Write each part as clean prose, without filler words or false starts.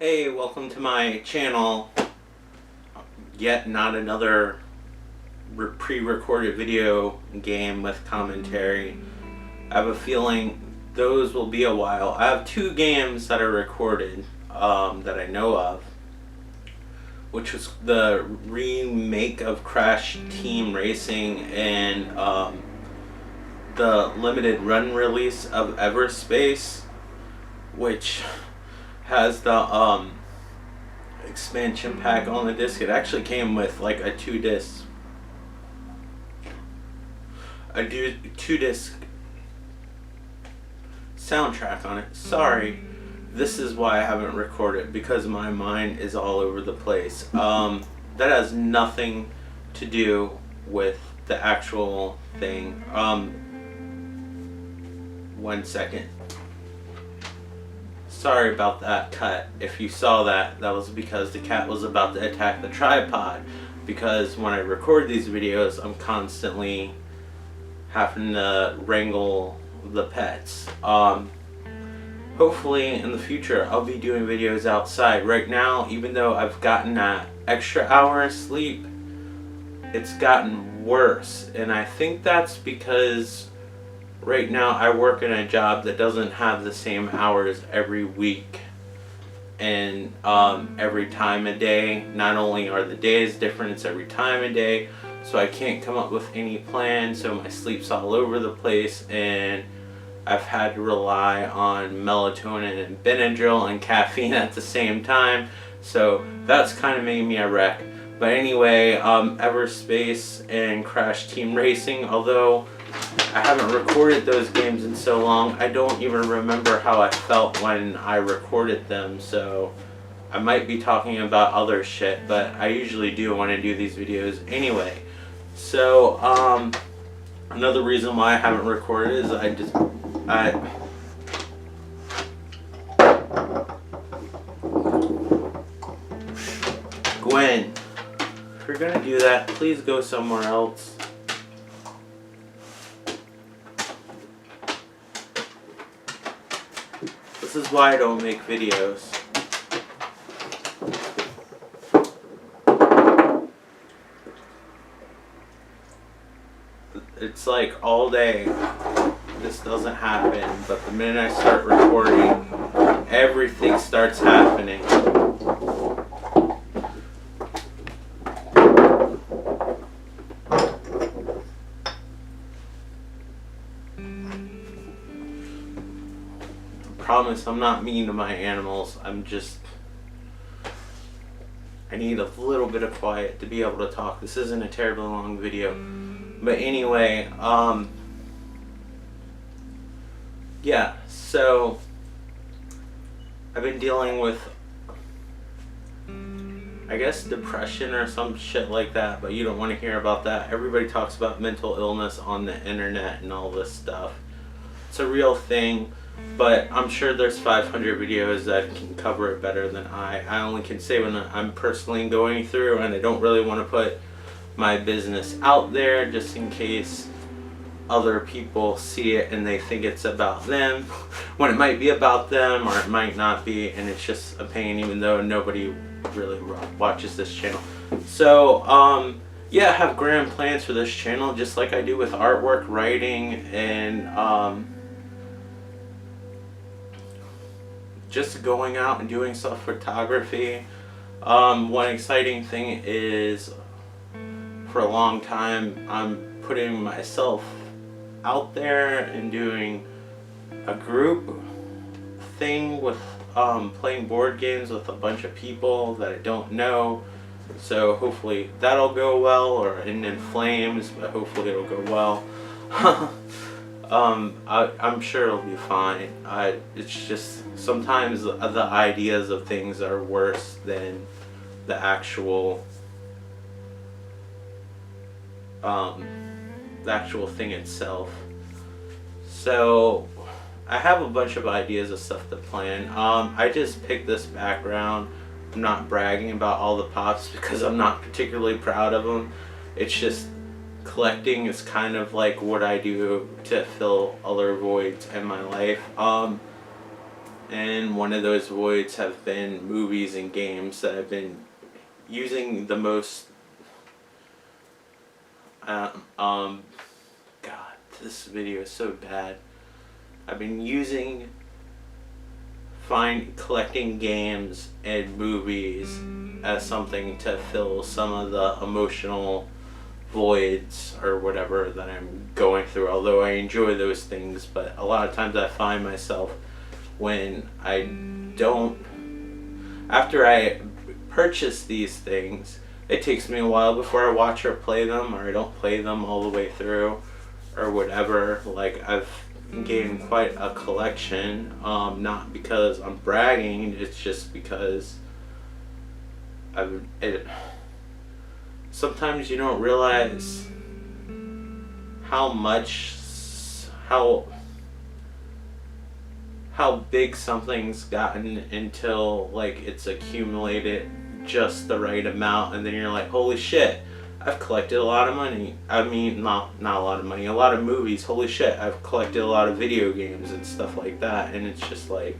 Hey, welcome to my channel. Yet not another pre-recorded video game with commentary. I have a feeling those will be a while. I have two games that are recorded that I know of, which was the remake of Crash Team Racing and the limited run release of Everspace, which has the expansion pack on the disc. It actually came with like a two disc soundtrack on it. Sorry, this is why I haven't recorded, because my mind is all over the place. That has nothing to do with the actual thing. 1 second. Sorry about that cut. If you saw that, that was because the cat was about to attack the tripod. Because when I record these videos, I'm constantly having to wrangle the pets. Hopefully in the future I'll be doing videos outside. Right now, even though I've gotten that extra hour of sleep, it's gotten worse. And I think that's because right now I work in a job that doesn't have the same hours every week and every time of day. Not only are the days different, it's every time of day. So I can't come up with any plan, so my sleep's all over the place, and I've had to rely on melatonin and Benadryl and caffeine at the same time. So that's kind of made me a wreck. But anyway, Everspace and Crash Team Racing, although I haven't recorded those games in so long, I don't even remember how I felt when I recorded them, so I might be talking about other shit, but I usually do when I do these videos anyway. So, another reason why I haven't recorded is Gwen, if you're gonna do that, please go somewhere else. This is why I don't make videos. It's like all day this doesn't happen, but the minute I start recording, everything starts happening. I promise I'm not mean to my animals. I need a little bit of quiet to be able to talk. This isn't a terribly long video. But anyway, yeah, so I've been dealing with, I guess, depression or some shit like that, but you don't want to hear about that. Everybody talks about mental illness on the internet and all this stuff. It's a real thing, but I'm sure there's 500 videos that can cover it better than I only can say when I'm personally going through, and I don't really want to put my business out there just in case other people see it and they think it's about them when it might be about them, or it might not be, and it's just a pain even though nobody really watches this channel. So yeah, I have grand plans for this channel, just like I do with artwork, writing, and just going out and doing stuff, photography. One exciting thing is, for a long time, I'm putting myself out there and doing a group thing with playing board games with a bunch of people that I don't know. So hopefully that'll go well, or in flames, but hopefully it'll go well. I'm sure it'll be fine. It's just sometimes the ideas of things are worse than the actual thing itself. So I have a bunch of ideas of stuff to plan. I just picked this background. I'm not bragging about all the pops because I'm not particularly proud of them. It's just collecting is kind of like what I do to fill other voids in my life. and one of those voids have been movies and games that I've been using the most. God, this video is so bad. I've been collecting games and movies as something to fill some of the emotional voids or whatever that I'm going through, although I enjoy those things. But a lot of times I find myself, when after I purchase these things, it takes me a while before I watch or play them, or I don't play them all the way through or whatever. Like, I've gained quite a collection, not because I'm bragging, it's just because sometimes you don't realize how big something's gotten until, like, it's accumulated just the right amount, and then you're like, holy shit, I've collected a lot of money. I mean, not a lot of money, a lot of movies. Holy shit, I've collected a lot of video games and stuff like that. And it's just like,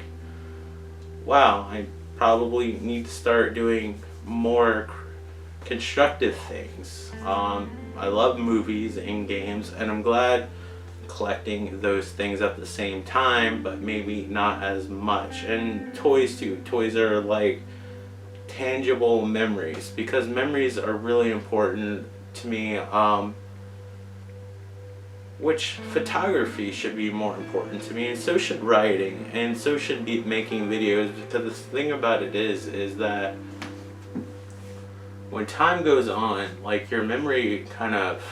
wow, I probably need to start doing more constructive things. I love movies and games, and I'm glad collecting those things at the same time, but maybe not as much. And toys too. Toys are like tangible memories, because memories are really important to me, which photography should be more important to me, and so should writing, and so should be making videos, because the thing about it is that when time goes on, like, your memory kind of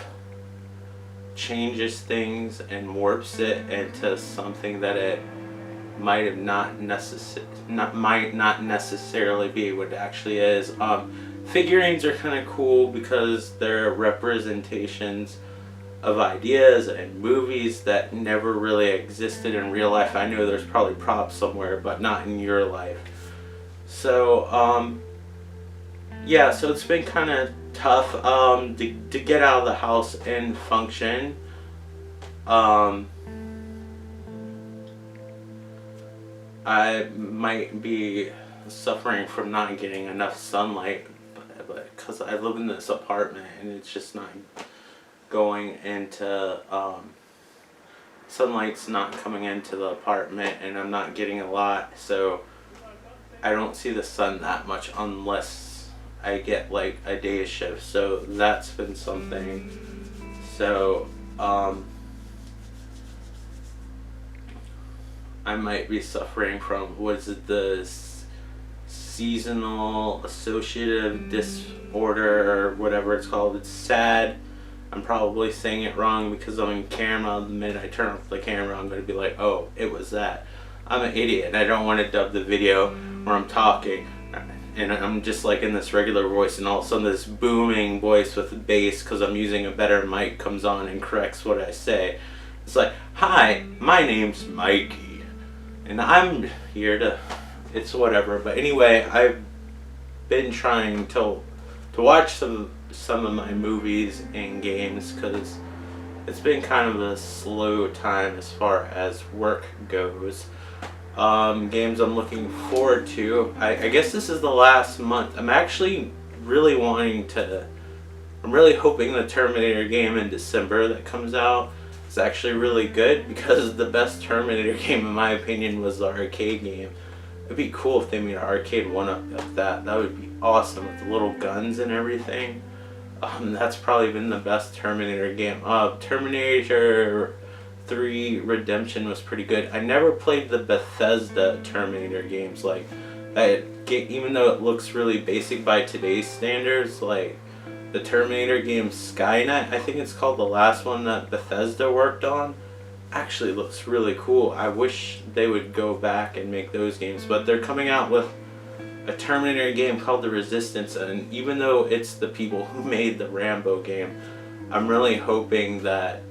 changes things and warps it into something that it might not necessarily be what it actually is. Figurines are kind of cool because they're representations of ideas and movies that never really existed in real life. I know there's probably props somewhere, but not in your life. So yeah, so it's been kind of tough to get out of the house and function. I might be suffering from not getting enough sunlight, but because I live in this apartment and it's just not going into, sunlight's not coming into the apartment, and I'm not getting a lot, so I don't see the sun that much unless I get like a day shift. So that's been something. So I might be suffering from, the seasonal associative disorder or whatever it's called. It's sad. I'm probably saying it wrong because I'm in camera. The minute I turn off the camera, I'm going to be like, oh, it was that. I'm an idiot. I don't want to dub the video where I'm talking and I'm just like in this regular voice, and all of a sudden this booming voice with bass, because I'm using a better mic, comes on and corrects what I say. It's like, hi, my name's Mikey, and I'm here to, it's whatever. But anyway, I've been trying to watch some of my movies and games, because it's been kind of a slow time as far as work goes. Games I'm looking forward to. I guess this is the last month. I'm actually really I'm really hoping the Terminator game in December that comes out is actually really good, because the best Terminator game in my opinion was the arcade game. It'd be cool if they made an arcade one-up of that. That would be awesome, with the little guns and everything. That's probably been the best Terminator game. Terminator 3 Redemption was pretty good. I never played the Bethesda Terminator games. Like, even though it looks really basic by today's standards, like the Terminator game Skynet, I think it's called, the last one that Bethesda worked on, actually looks really cool. I wish they would go back and make those games, but they're coming out with a Terminator game called The Resistance, and even though it's the people who made the Rambo game, I'm really hoping that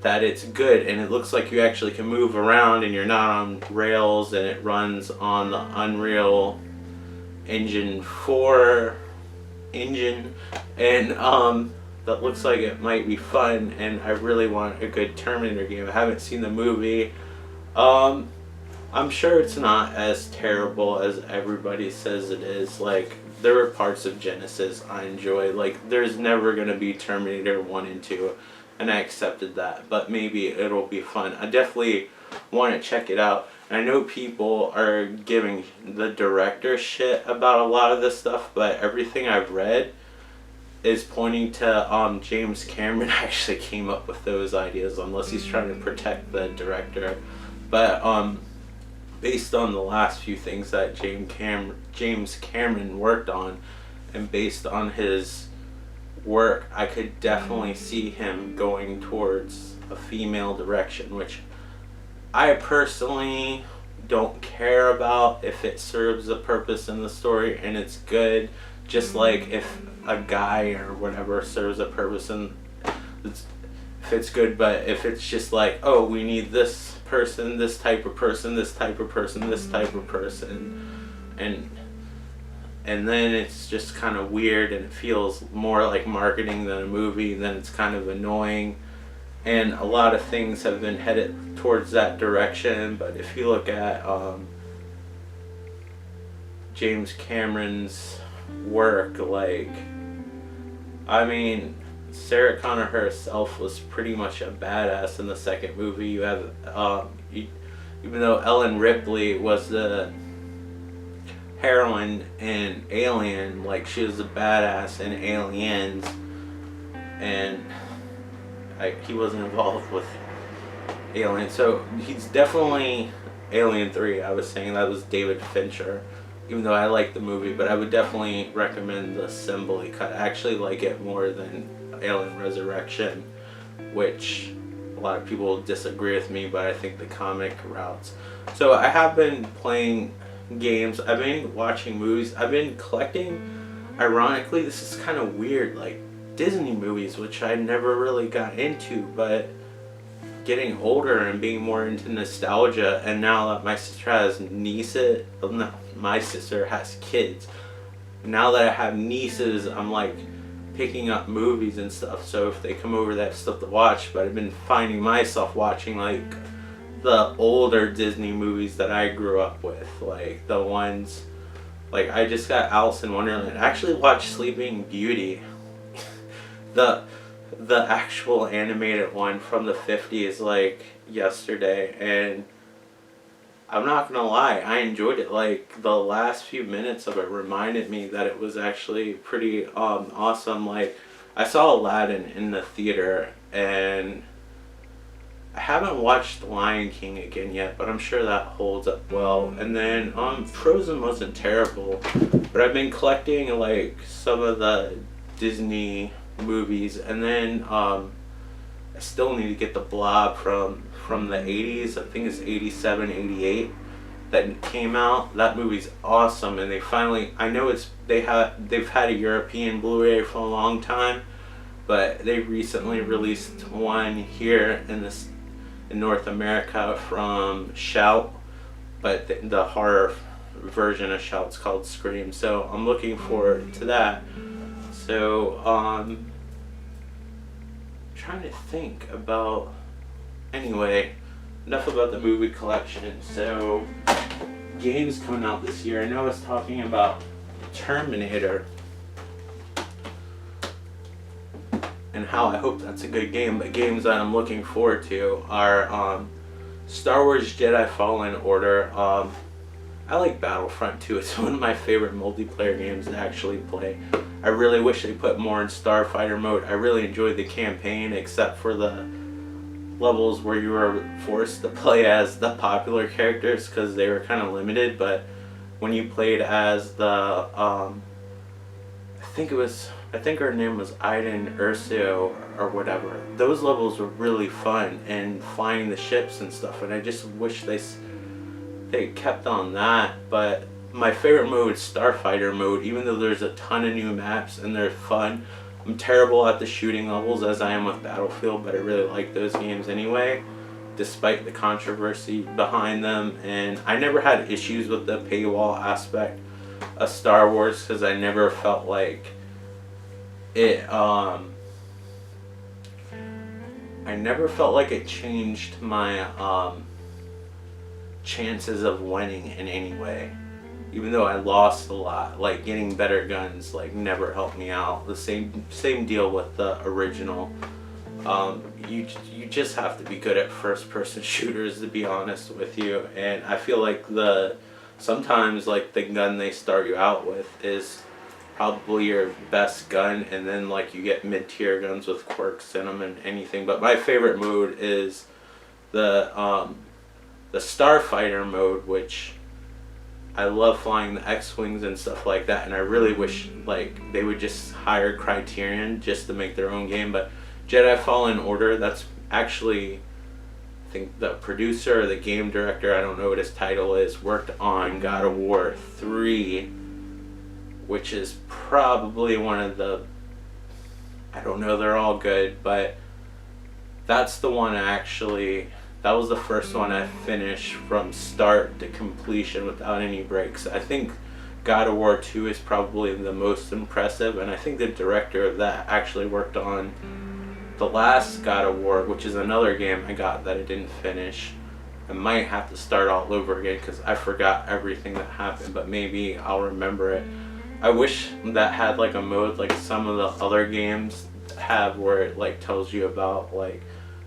it's good, and it looks like you actually can move around and you're not on rails, and it runs on the Unreal Engine 4 engine, and that looks like it might be fun, and I really want a good Terminator game. I haven't seen the movie. I'm sure it's not as terrible as everybody says it is. Like, there were parts of Genesis I enjoy. Like, there's never gonna be Terminator 1 and 2, and I accepted that. But maybe it'll be fun. I definitely want to check it out. And I know people are giving the director shit about a lot of this stuff, but everything I've read is pointing to James Cameron actually came up with those ideas, unless he's trying to protect the director. But based on the last few things that James Cameron worked on, and based on his work, I could definitely see him going towards a female direction, which I personally don't care about if it serves a purpose in the story and it's good. Just like if a guy or whatever serves a purpose and if it's good, but if it's just like, oh, we need this person, this type of person, this type of person, this type of person, and then it's just kind of weird and it feels more like marketing than a movie, then it's kind of annoying. And a lot of things have been headed towards that direction. But if you look at James Cameron's work, like, I mean, Sarah Connor herself was pretty much a badass in the second movie. You have, even though Ellen Ripley was the heroine in Alien, like, she was a badass in Aliens, and he wasn't involved with Alien, so he's definitely Alien 3. I was saying that was David Fincher, even though I like the movie, but I would definitely recommend the Assembly cut. I actually like it more than Alien Resurrection, which a lot of people disagree with me, but I think the comic routes. So I have been playing games, I've been watching movies, I've been collecting, ironically, this is kind of weird, like Disney movies, which I never really got into, but getting older and being more into nostalgia, and now that my sister has nieces, no, my sister has kids, now that I have nieces, I'm like picking up movies and stuff, so if they come over they have stuff to watch. But I've been finding myself watching like the older Disney movies that I grew up with, like the ones, like I just got Alice in Wonderland. I actually watched Sleeping Beauty, the actual animated one from the 50s, like yesterday, and I'm not gonna lie, I enjoyed it. Like the last few minutes of it reminded me that it was actually pretty awesome. Like I saw Aladdin in the theater, and I haven't watched The Lion King again yet, but I'm sure that holds up well. And then Frozen wasn't terrible, but I've been collecting like some of the Disney movies, and then I still need to get The Blob from the 80s. I think it's 87, 88 that came out. That movie's awesome, and they finally, I know they've had a European Blu-ray for a long time, but they recently released one here in North America from Shout, but the horror version of Shout's called Scream, so I'm looking forward to that. So trying to think about, anyway, enough about the movie collection. So games coming out this year, I know I was talking about Terminator and how I hope that's a good game, but games that I'm looking forward to are Star Wars Jedi Fallen Order. I like Battlefront 2. It's one of my favorite multiplayer games to actually play. I really wish they put more in Starfighter mode. I really enjoyed the campaign, except for the levels where you were forced to play as the popular characters because they were kind of limited. But when you played as the I think her name was Iden Erso or whatever, those levels were really fun, and flying the ships and stuff, and I just wish they kept on that. But my favorite mode is Starfighter mode, even though there's a ton of new maps and they're fun. I'm terrible at the shooting levels as I am with Battlefield, but I really like those games anyway, despite the controversy behind them. And I never had issues with the paywall aspect of Star Wars because I never felt like it changed my chances of winning in any way. Even though I lost a lot, like getting better guns like never helped me out. The same deal with the original. You just have to be good at first person shooters, to be honest with you. And I feel like sometimes like the gun they start you out with is probably your best gun, and then like you get mid-tier guns with quirks in them and anything. But my favorite mode is the Starfighter mode, which I love flying the X-Wings and stuff like that, and I really wish like they would just hire Criterion just to make their own game. But Jedi Fallen Order, that's actually, I think the producer or the game director, I don't know what his title is, worked on God of War 3, which is probably one of the, I don't know, they're all good, but that's the one that was the first one I finished from start to completion without any breaks. I think God of War 2 is probably the most impressive, and I think the director of that actually worked on the last God of War, which is another game I got that I didn't finish. I might have to start all over again because I forgot everything that happened, but maybe I'll remember it. I wish that had like a mode like some of the other games have, where it like tells you about like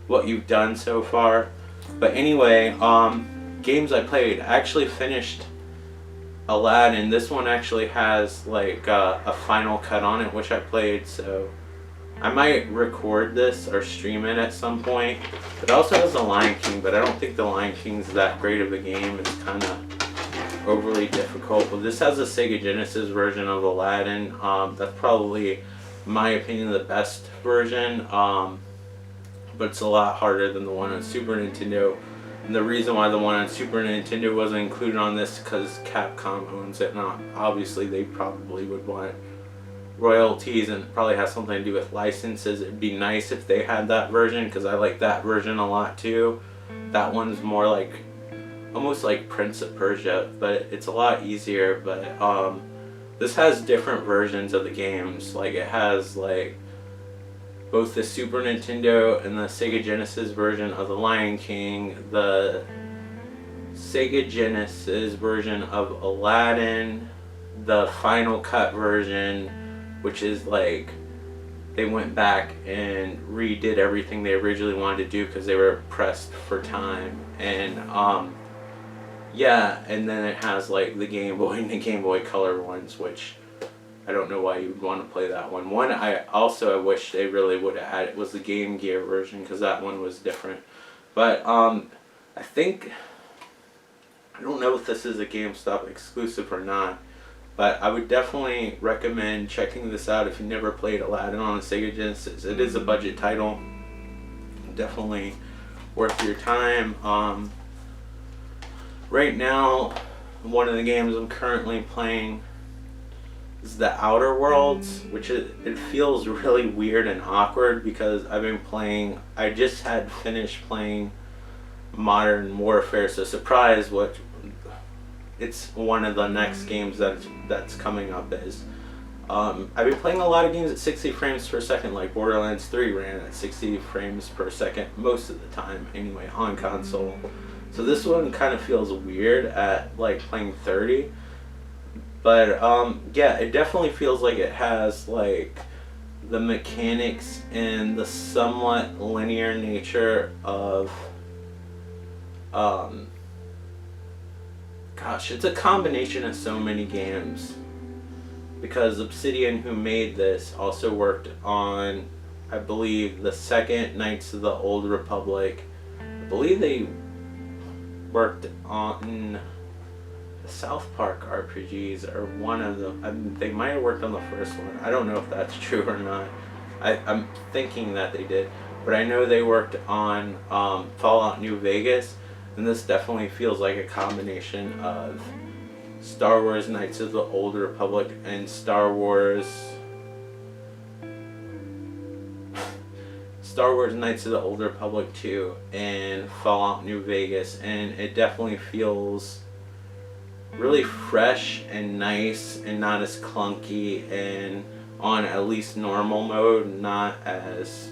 what you've done so far. But anyway, games I played. I actually finished Aladdin. This one actually has like a final cut on it, which I played, so I might record this or stream it at some point. It also has The Lion King, but I don't think The Lion King's that great of a game. It's kind of overly difficult. But this has a Sega Genesis version of Aladdin. That's probably, in my opinion, the best version. But it's a lot harder than the one on Super Nintendo. And the reason why the one on Super Nintendo wasn't included on this because Capcom owns it. Now, obviously, they probably would want royalties, and it probably has something to do with licenses. It'd be nice if they had that version because I like that version a lot too. That one's more like almost like Prince of Persia, but it's a lot easier. But this has different versions of the games. Like it has like both the Super Nintendo and the Sega Genesis version of The Lion King, the Sega Genesis version of Aladdin, the Final Cut version, which is like they went back and redid everything they originally wanted to do because they were pressed for time. And yeah, and then it has like the Game Boy and the Game Boy Color ones, which I don't know why you would want to play that one. One I wish they really would have added was the Game Gear version, because that one was different. But I think, I don't know if this is a GameStop exclusive or not, but I would definitely recommend checking this out if you never played Aladdin on the Sega Genesis. It is a budget title. Definitely worth your time. Right now, one of the games I'm currently playing is The Outer Worlds, which it feels really weird and awkward because I just had finished playing Modern Warfare, so surprise, it's one of the next games that's coming up is. I've been playing a lot of games at 60 frames per second, like Borderlands 3 ran at 60 frames per second most of the time anyway on console. So this one kind of feels weird at like playing 30. But yeah, it definitely feels like it has like the mechanics and the somewhat linear nature of gosh, it's a combination of so many games, because Obsidian, who made this, also worked on, I believe, the second Knights of the Old Republic. I believe they worked on the South Park RPGs, or one of them. They might have worked on the first one. I don't know if that's true or not. I'm thinking that they did, but I know they worked on Fallout New Vegas, and this definitely feels like a combination of Star Wars Knights of the Old Republic and Star Wars Knights of the Old Republic 2 and Fallout New Vegas, and it definitely feels really fresh and nice and not as clunky, and on at least normal mode, not as,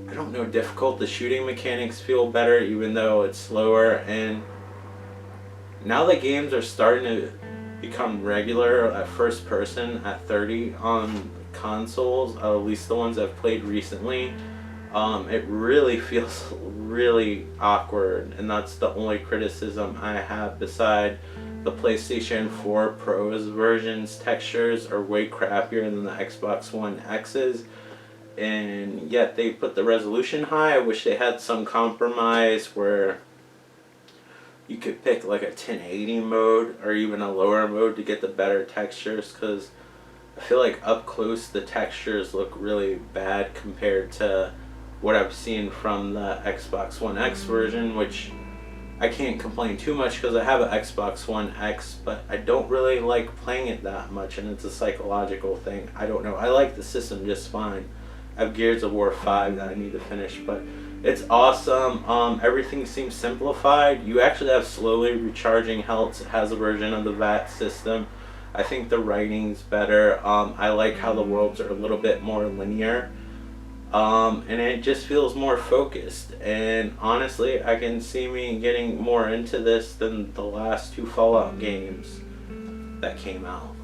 I don't know, difficult. The shooting mechanics feel better even though it's slower, and now the games are starting to become regular at first person at 30 on consoles, at least the ones I've played recently. It really feels really awkward, and that's the only criticism I have. Beside the PlayStation 4 Pro's version's textures are way crappier than the Xbox One X's, and yet they put the resolution high. I wish they had some compromise where you could pick like a 1080 mode or even a lower mode to get the better textures, because I feel like up close the textures look really bad compared to what I've seen from the Xbox One X version, which I can't complain too much because I have an Xbox One X, but I don't really like playing it that much, and it's a psychological thing. I don't know. I like the system just fine. I have Gears of War 5 that I need to finish, but it's awesome. Everything seems simplified. You actually have slowly recharging health. It has a version of the VAT system. I think the writing's better. I like how the worlds are a little bit more linear. And it just feels more focused, and honestly I can see me getting more into this than the last two Fallout games that came out.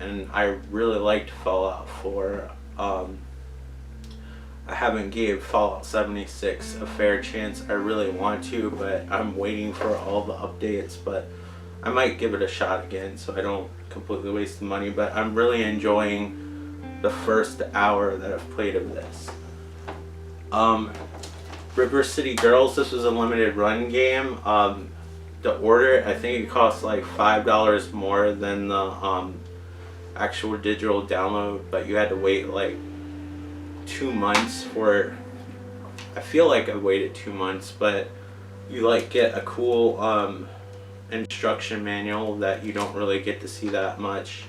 And I really liked Fallout 4. I haven't gave Fallout 76 a fair chance. I really want to, but I'm waiting for all the updates, but I might give it a shot again so I don't completely waste the money. But I'm really enjoying the first hour that I've played of this. River City Girls, this was a limited run game. The order, I think it costs like $5 more than the actual digital download, but you had to wait like 2 months for it. I feel like I waited 2 months, but you like get a cool instruction manual that you don't really get to see that much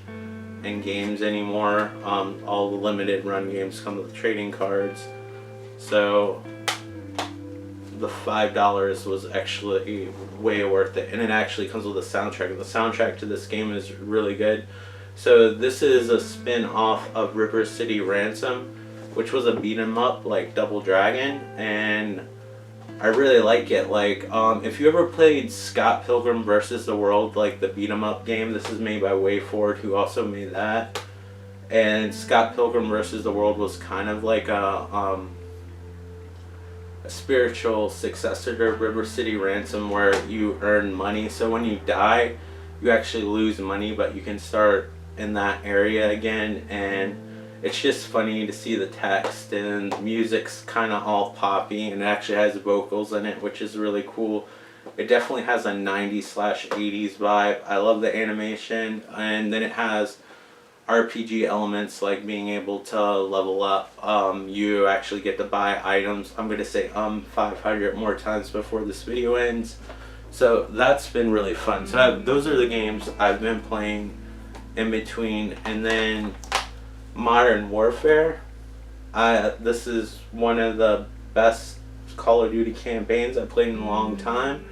in games anymore. All the limited run games come with trading cards, so the $5 was actually way worth it, and it actually comes with a soundtrack, and the soundtrack to this game is really good. So this is a spin-off of River City Ransom, which was a beat 'em up like Double Dragon, and I really like it. Like, if you ever played Scott Pilgrim vs. the World, like the beat 'em up game, this is made by WayForward, who also made that. And Scott Pilgrim vs. the World was kind of like a spiritual successor to River City Ransom, where you earn money. So when you die, you actually lose money, but you can start in that area again. And it's just funny to see the text, and the music's kind of all poppy, and it actually has vocals in it, which is really cool. It definitely has a 90s/80s vibe. I love the animation, and then it has RPG elements like being able to level up. You actually get to buy items. I'm going to say 500 more times before this video ends. So that's been really fun. So those are the games I've been playing in between. And then Modern Warfare. This is one of the best Call of Duty campaigns I've played in a long time,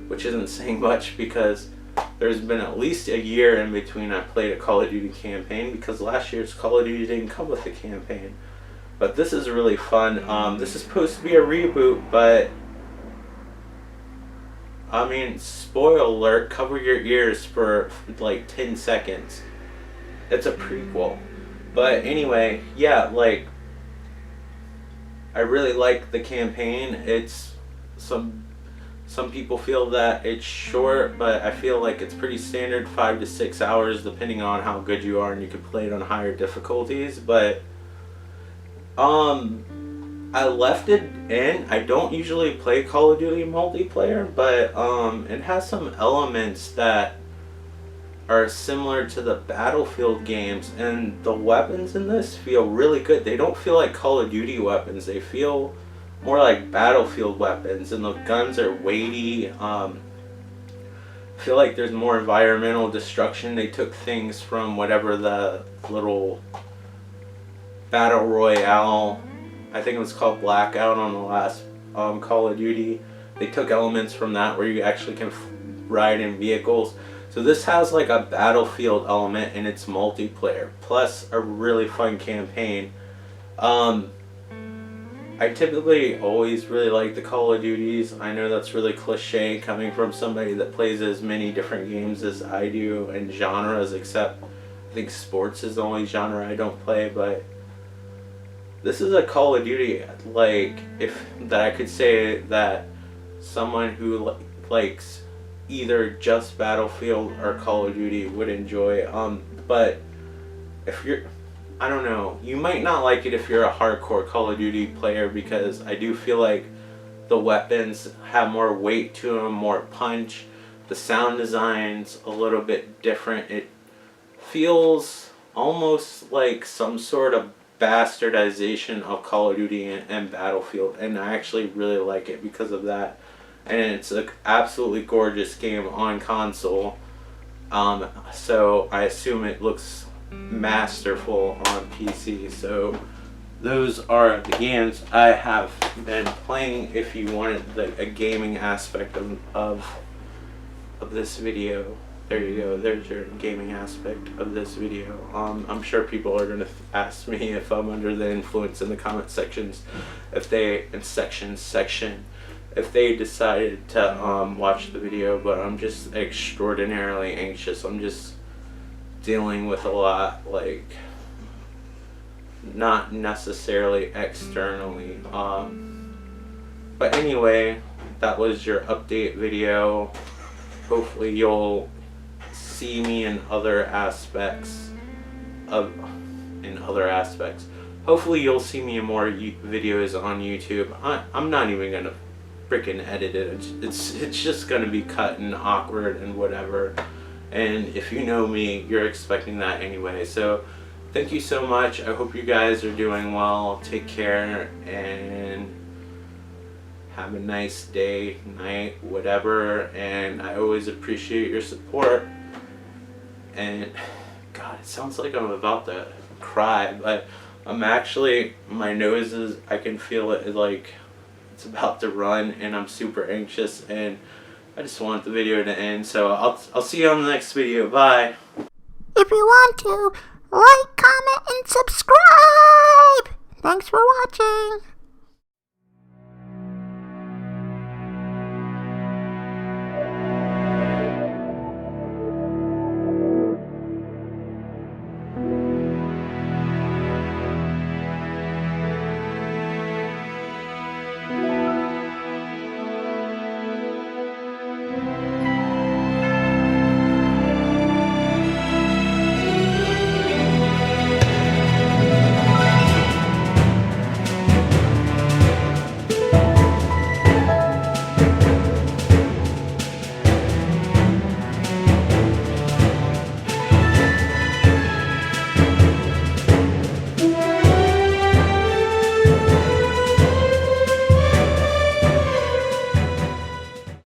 which isn't saying much because there's been at least a year in between I played a Call of Duty campaign, because last year's Call of Duty didn't come with a campaign. But this is really fun. This is supposed to be a reboot, but I mean, spoiler alert, cover your ears for like 10 seconds. It's a prequel. But anyway, yeah, like, I really like the campaign. It's some people feel that it's short, but I feel like it's pretty standard, 5 to 6 hours depending on how good you are, and you can play it on higher difficulties. But I left it in. I don't usually play Call of Duty multiplayer, but it has some elements that are similar to the Battlefield games, and the weapons in this feel really good. They don't feel like Call of Duty weapons. They feel more like Battlefield weapons, and the guns are weighty. I feel like there's more environmental destruction. They took things from whatever the little Battle Royale, I think it was called Blackout on the last Call of Duty. They took elements from that where you actually can ride in vehicles. So this has like a Battlefield element in its multiplayer, plus a really fun campaign. I typically always really like the Call of Duties. I know that's really cliche coming from somebody that plays as many different games as I do and genres, except I think sports is the only genre I don't play, but this is a Call of Duty like if that I could say that someone who likes either just Battlefield or Call of Duty would enjoy. But if you're, I don't know, you might not like it if you're a hardcore Call of Duty player, because I do feel like the weapons have more weight to them, more punch. The sound design's a little bit different. It feels almost like some sort of bastardization of Call of Duty and Battlefield, and I actually really like it because of that. And it's an absolutely gorgeous game on console, so I assume it looks masterful on PC. So those are the games I have been playing. If you wanted a gaming aspect of this video, there you go. There's your gaming aspect of this video. I'm sure people are going to ask me if I'm under the influence in the comment sections, if they if they decided to watch the video, but I'm just extraordinarily anxious. I'm just dealing with a lot, like, not necessarily externally. But anyway, that was your update video. Hopefully you'll see me in other aspects. Hopefully you'll see me in more videos on YouTube. I'm not even gonna freaking edit it. It's just gonna be cut and awkward and whatever. And if you know me, you're expecting that anyway. So thank you so much. I hope you guys are doing well. Take care and have a nice day, night, whatever. And I always appreciate your support. And God, it sounds like I'm about to cry, but I'm actually, my nose is, I can feel it like it's about to run, and I'm super anxious, and I just want the video to end. So I'll see you on the next video. Bye. If you want to, like, comment, and subscribe. Thanks for watching.